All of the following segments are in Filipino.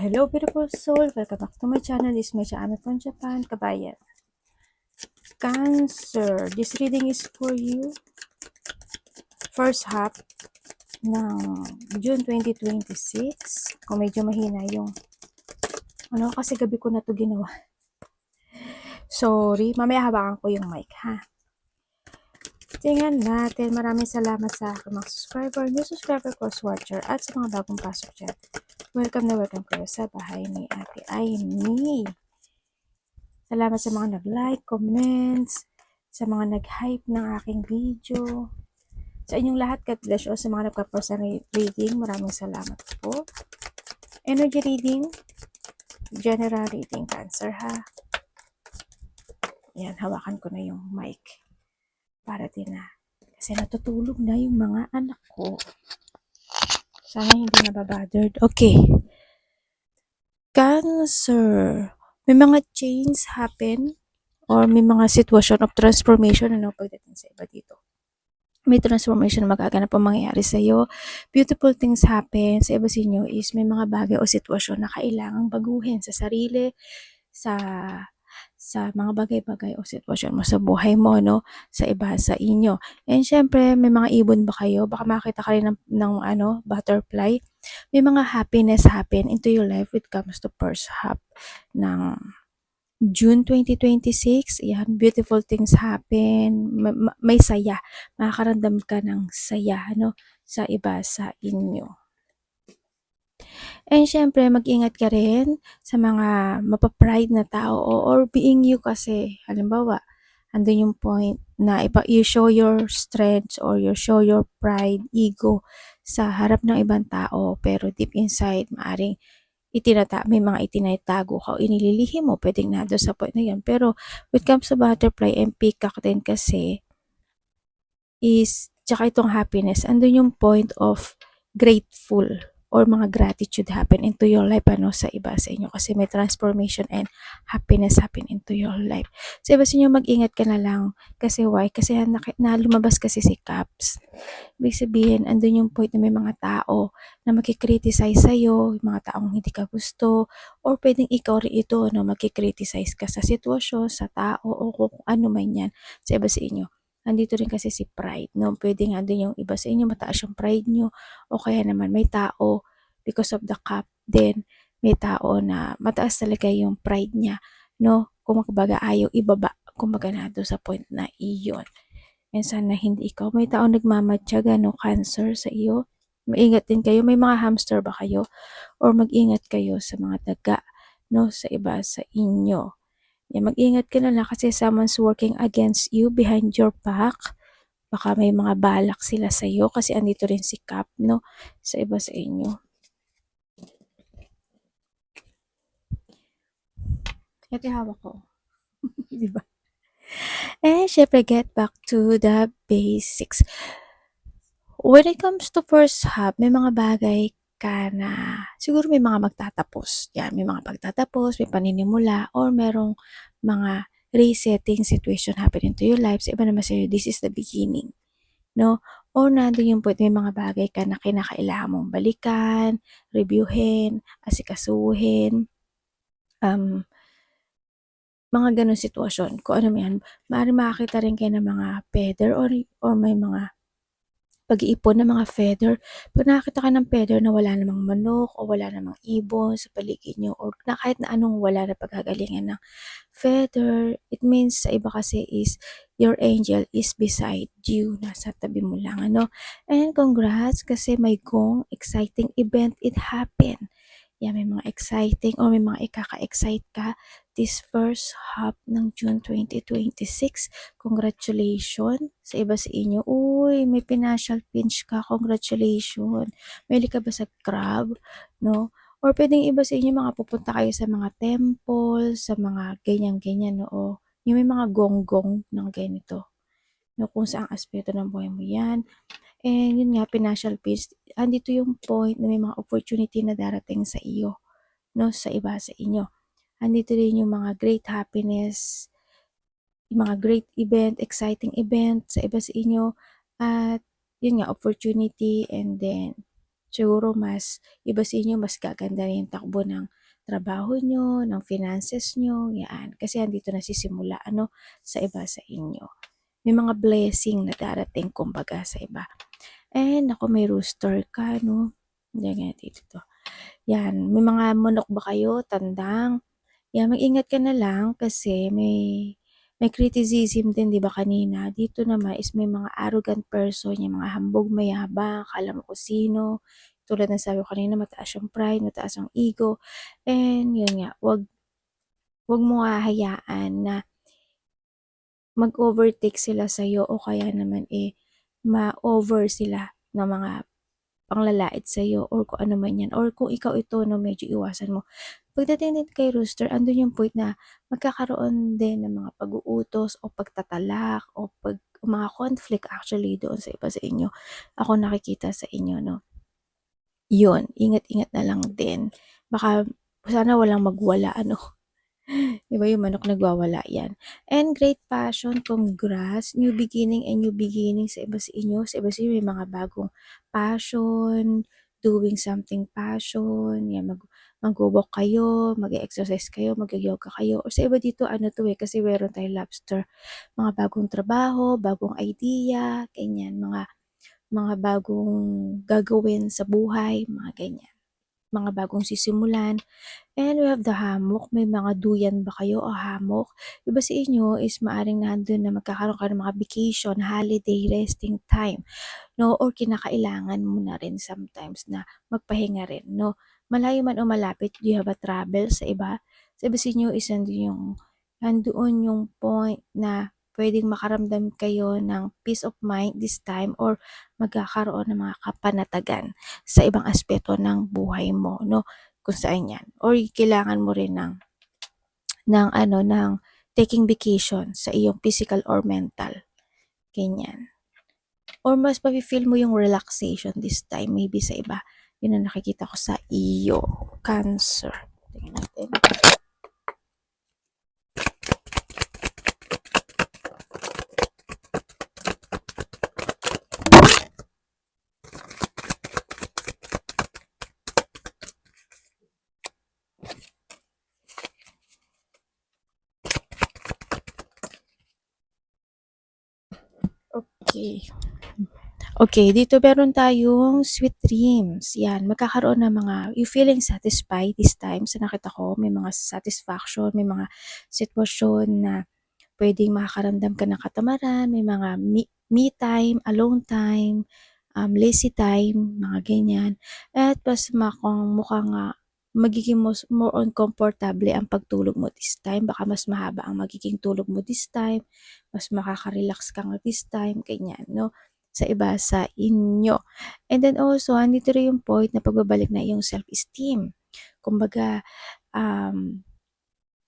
Hello beautiful soul, welcome back to my channel. This is my channel from Japan, kabayan. Cancer, this reading is for you. First half ng June 2026. Kung medyo mahina yung kasi gabi ko na to ginawa. Sorry, mamaya hawakan ko yung mic ha. Tingnan natin, maraming salamat sa aking mga subscriber, new subscriber, cross-watcher, at sa mga bagong pasok dyan. Welcome na welcome kayo sa bahay ni Ate Aimee. Salamat sa mga nag-like, comments, sa mga nag-hype ng aking video. Sa inyong lahat, God bless you. Sa mga nagka-personal reading, maraming salamat po. Energy reading, general reading, Cancer ha. Yan, hawakan ko na yung mic. Para din na. Kasi natutulog na yung mga anak ko. Sana hindi nababothered. Okay. Cancer. May mga change happen or may mga situation of transformation pagdating sa iba dito. May transformation na magaganap ang mangyayari sa iyo. Beautiful things happen sa iba sa inyo is may mga bagay o sitwasyon na kailangang baguhin sa sarili, sa mga bagay-bagay o sitwasyon mo sa buhay mo, sa iba sa inyo. And syempre, may mga ibon ba kayo? Baka makita ka rin ng butterfly. May mga happiness happen into your life when it comes to first half ng June 2026, yan, beautiful things happen, may saya, makakaramdam ka ng saya, sa iba sa inyo. And syempre, mag-ingat ka rin sa mga mapapride na tao or being you kasi, halimbawa, andun yung point na you show your strengths or you show your pride, ego sa harap ng ibang tao pero deep inside, maaring may mga itinatago ka o inililihim mo, pwedeng nado sa point na yan. Pero when it comes to butterfly and peacock din kasi tsaka itong happiness, andun yung point of grateful or mga gratitude happen into your life sa iba sa inyo kasi may transformation and happiness happen into your life. Sa iba sa inyo, mag-ingat ka na lang kasi why? Kasi na lumabas kasi si Cups. Ibig sabihin, andun yung point na may mga tao na makikriticize sa'yo, mga taong hindi ka gusto, or pwedeng ikaw rin ito, makikriticize ka sa sitwasyon, sa tao, o kung ano man yan sa iba sa inyo. Andito rin kasi si pride, Pwede nga din yung iba sa inyo, mataas yung pride nyo, o kaya naman may tao, because of the cup din, may tao na mataas talaga yung pride niya, Kung kumbaga ayaw ibaba, kumbaga na doon sa point na iyon. And sana hindi ikaw, may taong nagmamatyaga, Cancer sa iyo. Maingat din kayo, may mga hamster ba kayo? Or mag-ingat kayo sa mga daga, sa iba sa inyo. Yan, mag-ingat ka na lang kasi someone's working against you behind your back. Baka may mga balak sila sa iyo kasi andito rin si Cap, sa iba sa inyo. Ito hawak ko. Diba? And syempre, get back to the basics. When it comes to first half, may mga bagay ka na siguro may mga magtatapos. Yan, may mga pagtatapos, may paninimula, or merong mga resetting situation happen into your life. Sa iba naman sa'yo, this is the beginning. Or nandun yung point, may mga bagay ka na kinakailangan mong balikan, reviewin, asikasuhin, mga ganun sitwasyon. Kung ano yan, maaaring makakita rin kayo ng mga feather or may mga pag-iipon ng mga feather. Pag nakakita ka ng feather na wala namang manok o wala namang ibon sa paligid nyo or na kahit na anong wala na paghagalingan ng feather, it means sa iba kasi is your angel is beside you. Nasa tabi mo lang, And congrats kasi may exciting event it happened. Yan, may mga exciting or may mga ikaka-excite ka this first half ng June 2026. Congratulations sa iba sa inyo. Uy, may financial pinch ka. Congratulations. Mahilig ka ba sa crab? Or pwedeng iba sa inyo, mga pupunta kayo sa mga temple, sa mga ganyan-ganyan, yung may mga gonggong ng ganito. Kung saang aspeto ng buhay mo yan. And yun nga, financial peace. Andito yung point na may mga opportunity na darating sa iyo, sa iba sa inyo. Andito rin yung mga great happiness, yung mga great event, exciting event sa iba sa inyo. At yun nga, opportunity and then siguro mas iba sa inyo, mas gaganda na yung takbo ng trabaho niyo, ng finances niyo, 'yan. Kasi andito nasisimula ano, sa iba sa inyo. May mga blessing na darating kumbaga sa iba. And naku, may rooster ka 'no, ganyan dito. 'Yan, may mga manok ba kayo, tandang? 'Yan, mag-ingat ka na lang kasi may criticism din 'di ba kanina. Dito naman is may mga arrogant person, yung mga hambog, mayabang, akala mo kung sino. Tulad ng sabi ko kanina, mataas yung pride, mataas ang ego. And yun nga, 'wag mo hahayaan na mag-overtake sila sa'yo o kaya naman, ma-over sila ng mga panglalait sa'yo or kung ano man 'yan or kung ikaw ito 'no, medyo iwasan mo. Pagdating din kay rooster, andun yung point na magkakaroon din ng mga pag-uutos o pagtatalak o mga conflict actually doon sa iba sa inyo. Ako nakikita sa inyo 'no. Yun, ingat-ingat na lang din. Baka sana walang magwala ano. 'Di ba yung manok nagwawala 'yan. And great passion, congrats, new beginning and new beginning sa iba sa inyo. Sa iba sa inyo may mga bagong passion, doing something passion, 'yan magwo-walk kayo, mag-e-exercise kayo, magyo-yoga kayo. Or sa iba dito ano 'to, kasi meron tayong lobster, mga bagong trabaho, bagong idea, ganyan, mga bagong gagawin sa buhay, mga ganyan. Mga bagong sisimulan. And we have the hammock. May mga duyan ba kayo o hammock? Iba sa inyo is maaring nandun na magkakaroon ka ng mga vacation, holiday, resting time, no? Or kinakailangan mo na rin sometimes na magpahinga rin, no? Malayo man o malapit, do you have a travel sa iba? Sa iba sa inyo is nandoon yung point na pwedeng makaramdam kayo ng peace of mind this time or magkakaroon ng mga kapanatagan sa ibang aspeto ng buhay mo, no? Kung saan yan. Or kailangan mo rin ng taking vacation sa iyong physical or mental. Ganyan. Or mas mafe-feel mo yung relaxation this time, maybe sa iba. Yun ang nakikita ko sa iyo, Cancer. Tingnan natin. Okay. Okay, dito meron tayong sweet dreams. Yan, magkakaroon ng mga, you feeling satisfied this time. Sa nakita ko, may mga satisfaction, may mga sitwasyon na pwedeng makakaramdam ka ng katamaran, may mga me time, alone time, lazy time, mga ganyan. At mas mukhang magiging more on komportable ang pagtulog mo this time. Baka mas mahaba ang magiging tulog mo this time. Mas makaka-relax ka nga this time, ganyan, no? Sa iba sa inyo. And then also, andito rin yung point na pagbabalik na yung self-esteem. Kumbaga, um,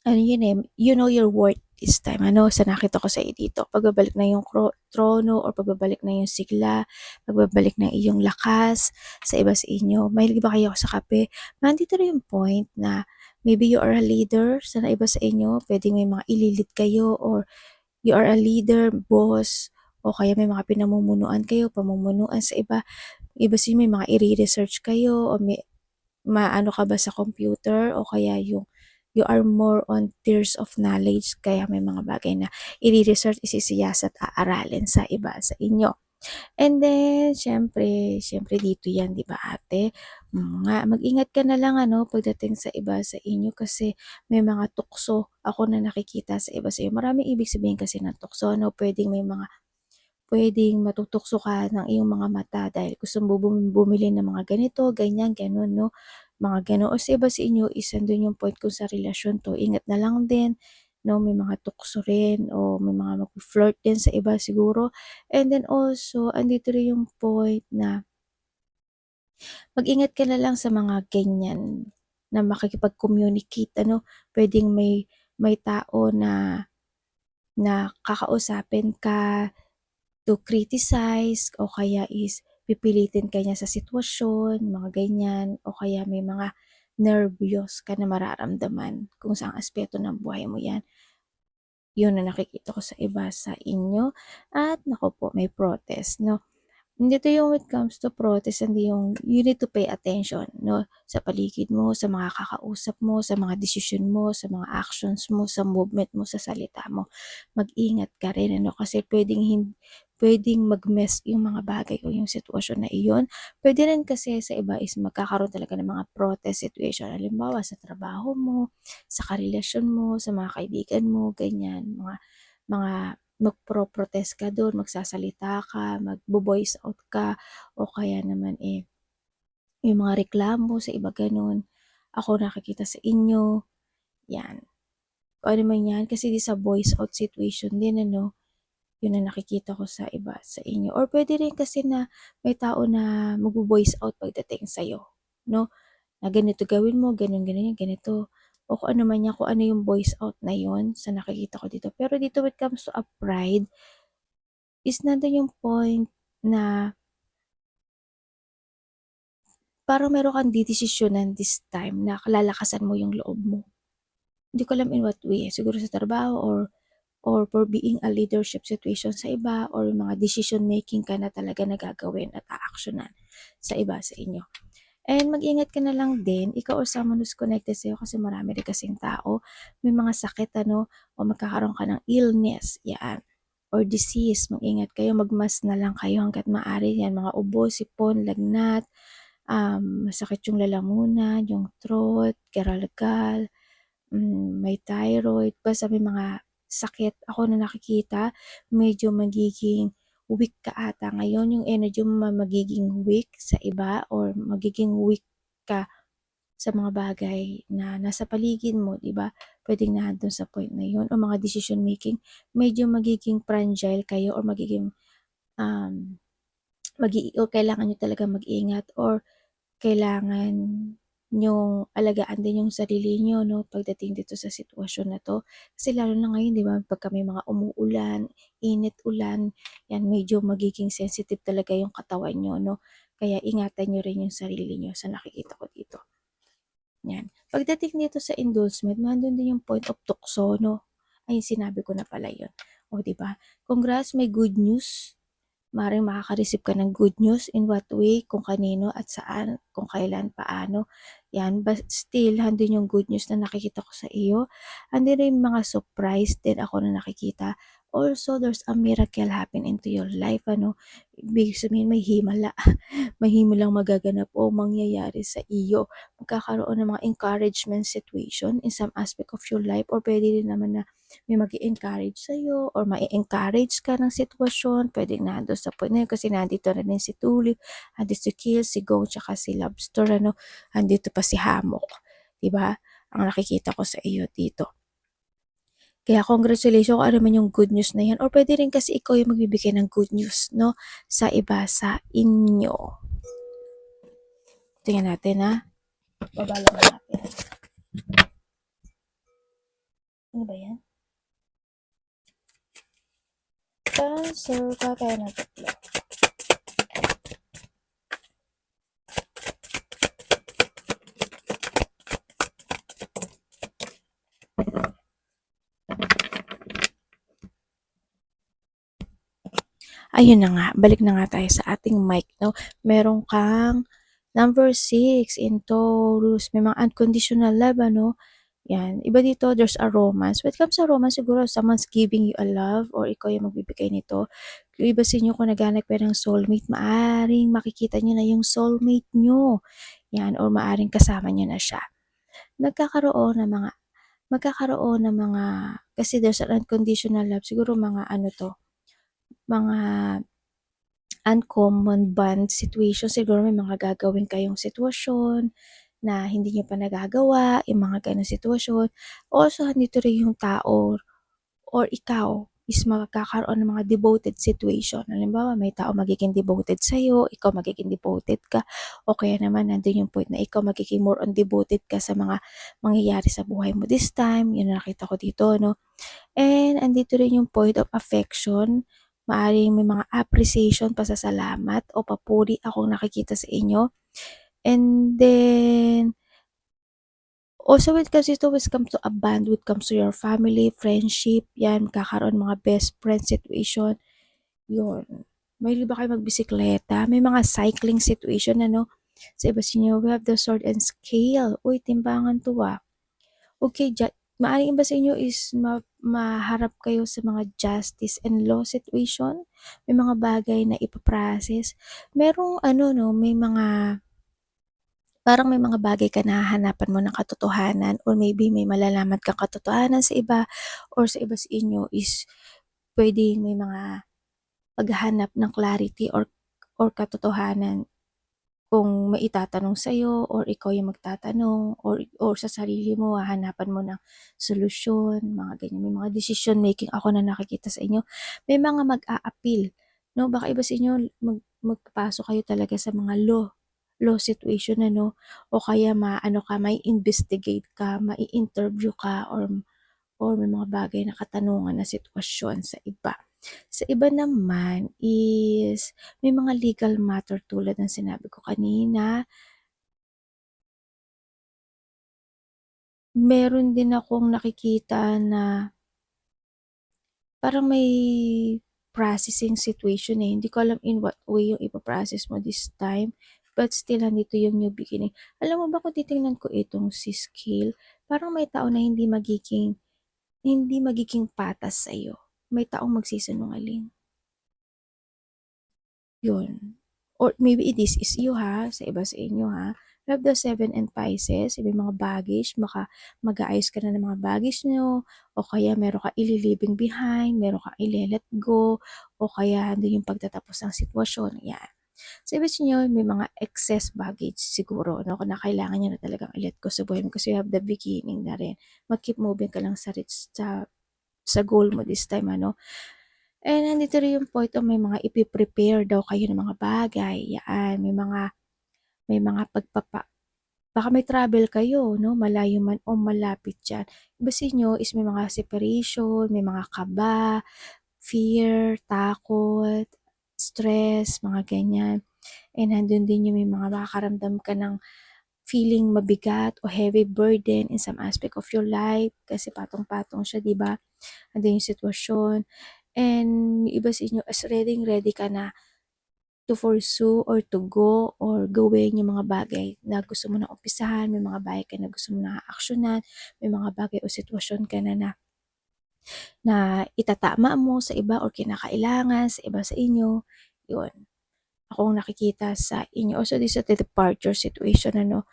ano yun you know your worth this time. Ano, sa nakita ko sa iyo dito, pagbabalik na yung trono or pagbabalik na yung sigla, pagbabalik na iyong lakas sa iba sa inyo. Mahilig ba kayo sa kape? Nandito rin yung point na maybe you are a leader sa iba sa inyo, pwedeng may mga ililid kayo or you are a leader, boss, o kaya may mga pinamumunuan kayo, pamumunuan sa iba. Iba sa inyo, may mga i-research kayo o may maano ka ba sa computer o kaya yung you are more on tiers of knowledge kaya may mga bagay na i-research, isisiyasat, aaralin sa iba sa inyo. And then, syempre dito yan, di ba ate? Nga, mag-ingat ka na lang ano, pagdating sa iba sa inyo kasi may mga tukso ako na nakikita sa iba sa inyo. Maraming ibig sabihin kasi ng tukso, no? Pwedeng matutukso ka ng iyong mga mata dahil gusto mo bumili ng mga ganito, ganyan, gano'n 'no, mga gano'n. O sa iba sa inyo is andun yung point kung sa relasyon 'to, ingat na lang din 'no, may mga tukso rin o may mga magfo-flirt din sa iba siguro. And then also, andito rin yung point na mag-ingat ka na lang sa mga ganyan na makikipag-communicate ano, puwedeng may tao na kakausapin ka to criticize o kaya is pipilitin ka niya sa sitwasyon, mga ganyan, o kaya may mga nervyos ka na mararamdaman kung saang aspeto ng buhay mo yan. Yun na nakikita ko sa iba sa inyo. At naku po, may protest, no? Dito yung when it comes to protest, hindi yung you need to pay attention, 'no, sa paligid mo, sa mga kakausap mo, sa mga desisyon mo, sa mga actions mo, sa movement mo, sa salita mo. Mag-ingat ka rin ano, kasi puwedeng mag-mess yung mga bagay o yung sitwasyon na iyon. Puwede rin kasi sa iba is magkakaroon talaga ng mga protest situation. Halimbawa sa trabaho mo, sa karelasyon mo, sa mga kaibigan mo, ganyan. Mga magpo-protest ka dun, magsasalita ka, magvo-voice out ka o kaya naman, yung mga reklamo sa iba gano'n. Ako nakikita sa inyo, 'yan. Kung ano man 'yan kasi di sa voice out situation din ano, yun ang nakikita ko sa iba sa inyo or puwede rin kasi na may tao na magvo-voice out pagdating sa'yo 'no, na ganito gawin mo, gano'n, ganyan, ganito o kung ano man 'yan, kung ano yung voice out na yun sa nakikita ko dito. Pero dito when it comes to a pride is nandun yung point na parang meron kang dedesisyonan this time na lalakasan mo yung loob mo. Hindi ko alam in what way, siguro sa trabaho or for being a leadership situation sa iba or yung mga decision making ka na talaga na gagawin at aaksiyunan sa iba sa inyo. And mag-ingat ka na lang din, ikaw or someone who's connected sa'yo kasi marami rin kasing tao, may mga sakit ano, o magkakaroon ka ng illness, yan, or disease, mag-ingat kayo, magmask na lang kayo hangga't maaari yan, mga ubo, sipon, lagnat, masakit yung lalamunan, yung throat, garalgal, may thyroid, basta may mga sakit ako na nakikita, medyo magiging weak ka ata ngayon, yung energy mo magiging weak sa iba or magiging weak ka sa mga bagay na nasa paligid mo, 'di ba? Puwedeng nandun sa point na yun o mga decision making, medyo magiging fragile kayo or magiging, um, o kailangan niyo talagang mag-ingat or kailangan niyong alagaan din yung sarili niyo 'no, pagdating dito sa sitwasyon na 'to. Kasi lalo na ngayon 'di ba, pagka may mga umuulan, init, ulan, 'yan medyo magiging sensitive talaga yung katawan niyo 'no. Kaya ingatan niyo rin yung sarili niyo sa nakikita ko dito, 'yan. Pagdating dito sa endorsement, nandun din yung point of tukso 'no. Ay, sinabi ko na pala yun. Oh, 'di ba? Congrats, may good news. Maaaring makaka-receive ka ng good news, in what way, kung kanino at saan, kung kailan, paano, 'yan. But still, andun yung good news na nakikita ko sa iyo. Andun rin yung mga surprise din ako na nakikita. Also, there's a miracle happen into your life ano. Ibig sabihin may himalang magaganap o mangyayari sa iyo. Magkakaroon ng mga encouragement situation in some aspect of your life or puwede rin naman na may mag-e-encourage sa'yo or ma-e-encourage ka ng sitwasyon, puwedeng nando'n sa point na yun kasi nandito na din si Tulip, andito si Kill, si Go, tsaka si Lobster ano, andito pa si Hammock, 'di ba? Ang nakikita ko sa iyo dito. Kaya congratulations kung ano man yung good news na yan or puwede rin kasi ikaw yung magbibigay ng good news 'no, sa iba sa inyo. Tingnan natin, baba lang natin. Ano ba yan? Cancer, kaya ng tatlo. Ayun na nga, balik na nga tayo sa ating mic 'no. Meron kang number 6 in Taurus, may mga unconditional love ano, 'yan. Iba dito there's a romance. When it comes sa romance siguro someone's giving you a love or ikaw yung magbibigay nito. Yung iba sa inyo kung naghahanap kayo ng soulmate, maaring makikita niyo na yung soulmate niyo, 'yan, or maaring kasama niyo na siya. Nagkakaroon ng mga magkakaroon ng mga kasi there's an unconditional love, siguro mga ano 'to, mga uncommon bond situation, siguro may mga gagawin kayong sitwasyon na hindi niyo pa nagagawa, yung mga gano'ng sitwasyon. Also, nandito rin yung tao or ikaw is magkakaroon ng mga devoted situation. Halimbawa, may tao magiging devoted sa'yo, ikaw magiging devoted ka, o kaya naman nandun yung point na ikaw magiging more on devoted ka sa mga mangyayari sa buhay mo this time. Yun ang nakita ko dito, no? And andito rin yung point of affection. Maaaring may mga appreciation, pasasalamat o papuri akong nakikita sa inyo. And then, also when it comes to a band, when it comes to your family, friendship, yan, kakaroon mga best friend situation, yun. Mahilig ba kayo magbisikleta? May mga cycling situation ano? Sa iba sa inyo, we have the sword and scale. Uy, timbangan 'to, Okay, maaaring iba sa inyo is maharap kayo sa mga justice and law situation. May mga bagay na ipa-process. Merong ano 'no, may mga parang may mga bagay ka na hahanapan mo ng katotohanan or maybe may malalaman kang katotohanan sa iba or sa iba sa inyo is puwedeng may mga paghahanap ng clarity or katotohanan kung may itatanong sa'yo or ikaw yung magtatanong or sa sarili mo hahanapan mo ng solusyon, mga ganyan. May mga decision making ako na nakikita sa inyo. May mga mag-a-appeal, 'no? Baka iba sa inyo magpapasok kayo talaga sa mga law situation ano o kaya maano ka, mai-investigate ka, mai-interview ka or may mga bagay na katanungan na sitwasyon sa iba. Sa iba naman is may mga legal matter tulad ng sinabi ko kanina. Meron din akong nakikita na parang may processing situation, eh. Hindi ko alam in what way yung ipa-process mo this time, but still nandito yung new beginning. Alam mo ba kung titingnan ko itong si scale, parang may tao na hindi magiging patas sa'yo. May taong magsisinungaling. Yun. Or maybe this is you ha, sa iba sa inyo ha. You have the 7 and Pisces, may mga baggage, mag-aayos ka na ng mga baggage nyo, o kaya meron ka ililibing behind, meron ka ile-let go, o kaya hindi yung pagtatapos ng sitwasyon. Yan. Sa iba sa inyo, may mga excess baggage siguro, no? Na kailangan nyo na talagang i-let go sa buhay mo kasi you have the beginning na rin. Mag-keep moving ka lang sa goal mo this time, ano? And nandito rin yung point of may mga ipi-prepare daw kayo ng mga bagay, yan. May mga baka may travel kayo, no? Malayo man o malapit diyan. Iba sa inyo is may mga separation, may mga kaba, fear, takot, stress, mga ganyan. And nandun din yung may mga makakaramdam ka ng feeling mabigat o heavy burden in some aspect of your life kasi patong-patong siya, 'di ba? Andun yung sitwasyon. And yung iba sa inyo is ready ka na to pursue or to go or gawin yung mga bagay na gusto mo na umpisahan, may mga bagay ka na gusto mo na aaksyonan, may mga bagay o sitwasyon ka na itatama mo sa iba or kinakailangan sa iba sa inyo, yun. Ako ang nakikita sa inyo. Also, this is the departure situation, ano,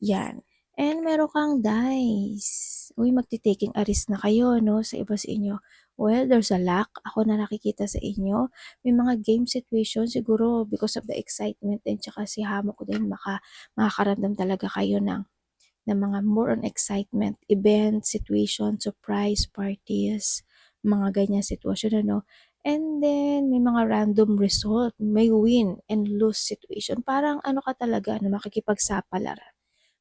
yan. And meron kang dice. Uy, magti-taking a risk na kayo, no, sa iba sa inyo. Well, there's a luck. Ako na nakikita sa inyo. May mga game situation siguro because of the excitement din tsaka si hamok din makakaramdam talaga kayo ng mga more on excitement, event, situation, surprise, parties, mga ganyan sitwasyon, ano. And then, may mga random result, may win and lose situation. Parang ano ka talaga, ano, makikipagsapalaran.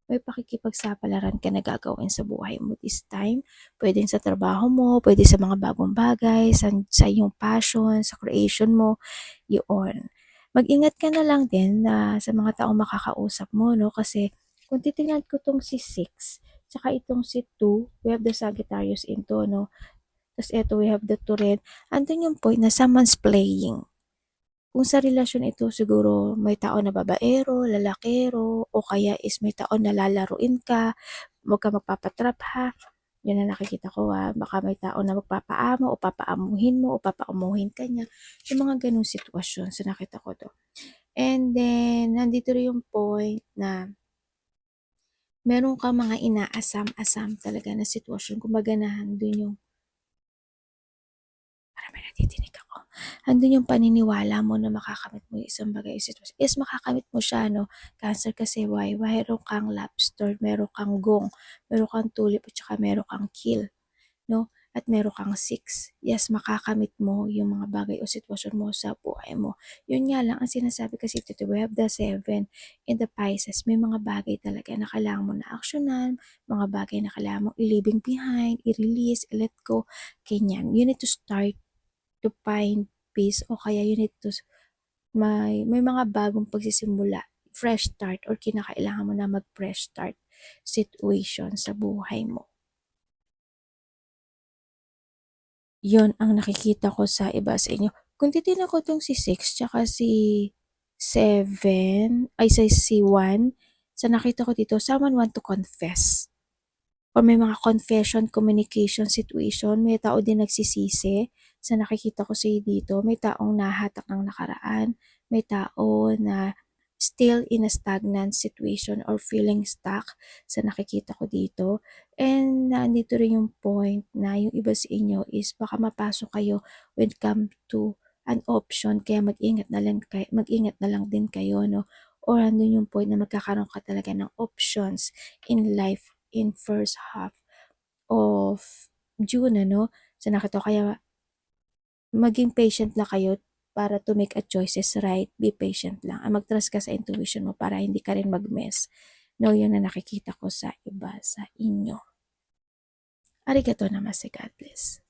May pakikipagsapalaran ka na gagawin sa buhay mo this time. Pwede sa trabaho mo, pwede sa mga bagong bagay, sa iyong passion, sa creation mo, yun. Mag-ingat ka na lang din na sa mga taong makakausap mo, no? Kasi kung titingnan ko tong si 6, tsaka itong si 2, we have the Sagittarius into, no? Tapos eto, we have the Torrent. Andun yung point na someone's playing. Kung sa relasyon ito siguro may tao na babaero, lalakero, o kaya is may tao na lalaruin ka, huwag ka magpapatrap ha. Yun ang nakikita ko ha. Baka may tao na magpapaamo o papaamuhin mo o papaamuhin ka niya. Yung mga ganong sitwasyon sa nakita ko to. And then, nandito rin yung point na meron ka mga inaasam-asam talaga na sitwasyon. Kumbaga na andun yung parang may natidinig ako. Andun yung paniniwala mo na makakamit mo yung isang bagay o sitwasyon. Yes, makakamit mo siya, no? Cancer kasi why? Meron kang lobster, meron kang gong, meron kang tulip, at saka meron kang kill, no? At meron kang 6. Yes, makakamit mo yung mga bagay o sitwasyon mo sa buhay mo. Yun nga lang, ang sinasabi kasi dito, we have the 7 in the Pisces. May mga bagay talaga na kailangan mo na aksyonan, mga bagay na kailangan mo i-leaving behind, i-release, i-let go, ganyan. You need to start to find peace o kaya you need to may mga bagong pagsisimula, fresh start or kinakailangan mo na mag-fresh start situation sa buhay mo. Yon ang nakikita ko sa iba sa inyo. Kung titignan ko 'tong si 6 tsaka si 7 ay si 1, sa nakita ko dito, someone want to confess or may mga confession communication situation, may tao din nagsisisi sa nakikita ko sa'yo dito. May taong nahatak ng nakaraan, may tao na still in a stagnant situation or feeling stuck sa nakikita ko dito. And nandito rin yung point na yung iba sa inyo is baka mapasok kayo when it come to an option kaya mag-ingat na lang din kayo, no? Or andun yung point na magkakaroon ka talaga ng options in life in first half of June, ano? So nakita ko kaya maging patient lang kayo para to make a choices right. Be patient lang. Mag-trust ka sa intuition mo para hindi ka rin mag-mess. No, yun na nakikita ko sa iba sa inyo. Arigato namaste. God bless.